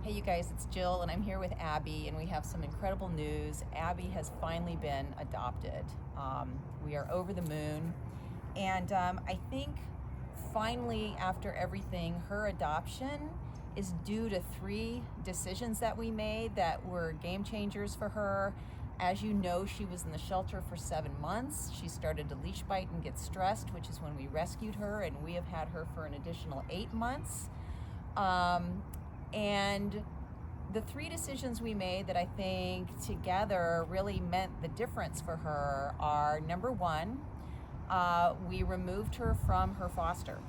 Hey you guys, it's Jill and I'm here with Abby and we have some incredible news. Abby has finally been adopted. We are over the moon and I think finally after everything, her adoption is due to 3 decisions that we made that were game changers for her. As you know, she was in the shelter for 7 months. She started to leash bite and get stressed, which is when we rescued her, and we have had her for an additional 8 months. And the 3 decisions we made that I think together really meant the difference for her are, number 1, we removed her from her foster,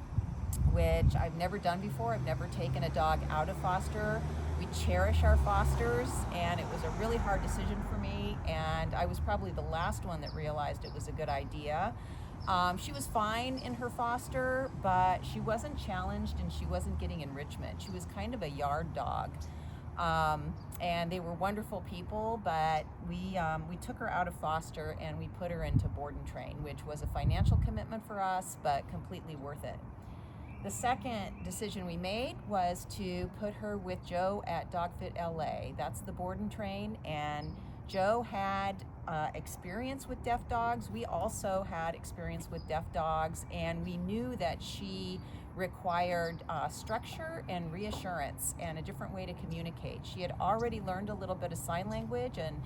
which I've never done before. I've never taken a dog out of foster. We cherish our fosters, and it was a really hard decision for me, and I was probably the last one that realized it was a good idea. She was fine in her foster, but she wasn't challenged and she wasn't getting enrichment. She was kind of a yard dog. And they were wonderful people, but we took her out of foster and we put her into board and train, which was a financial commitment for us, but completely worth it. The second decision we made was to put her with Joe at Dog Fit LA. That's the board and train, and Joe had experience with deaf dogs. We also had experience with deaf dogs, and we knew that she required structure and reassurance and a different way to communicate. She had already learned a little bit of sign language, and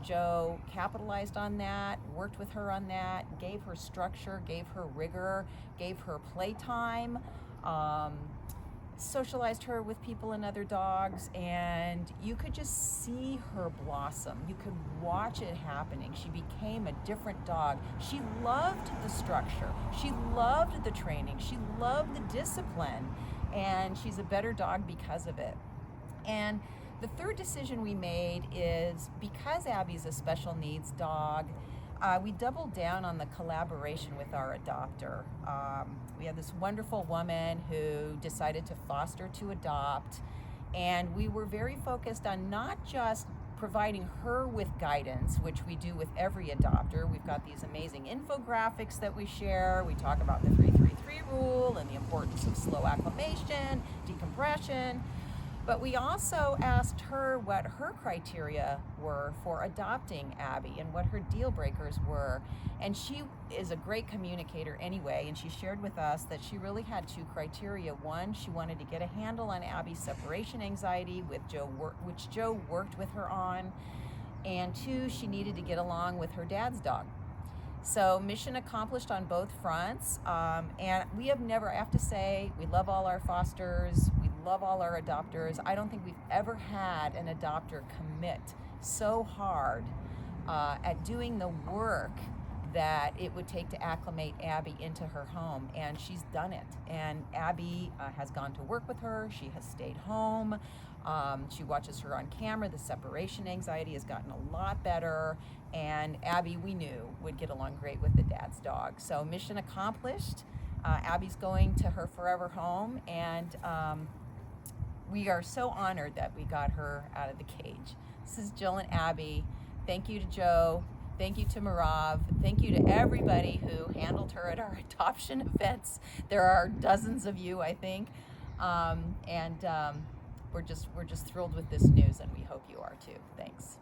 Joe capitalized on that, worked with her on that, gave her structure, gave her rigor, gave her playtime, socialized her with people and other dogs, and you could just see her blossom. You could watch it happening. She became a different dog. She loved the structure. She loved the training. She loved the discipline, and she's a better dog because of it. And the third decision we made is, because Abby's a special needs dog, we doubled down on the collaboration with our adopter. We had this wonderful woman who decided to foster to adopt, and we were very focused on not just providing her with guidance, which we do with every adopter. We've got these amazing infographics that we share. We talk about the 3-3-3 rule and the importance of slow acclimation, decompression. But we also asked her what her criteria were for adopting Abby and what her deal breakers were. And she is a great communicator anyway, and she shared with us that she really had 2 criteria. 1, she wanted to get a handle on Abby's separation anxiety, which Joe worked with her on. And 2, she needed to get along with her dad's dog. So mission accomplished on both fronts. And we have never, I have to say, we love all our fosters. We love all our adopters. I don't think we've ever had an adopter commit so hard at doing the work that it would take to acclimate Abby into her home, and she's done it. And Abby has gone to work with her. She has stayed home. She watches her on camera. The separation anxiety has gotten a lot better, and Abby, we knew, would get along great with the dad's dog. So mission accomplished. Abby's going to her forever home, and we are so honored that we got her out of the cage. This is Jill and Abby. Thank you to Joe. Thank you to Marav. Thank you to everybody who handled her at our adoption events. There are dozens of you, I think. We're just thrilled with this news, and we hope you are too. Thanks.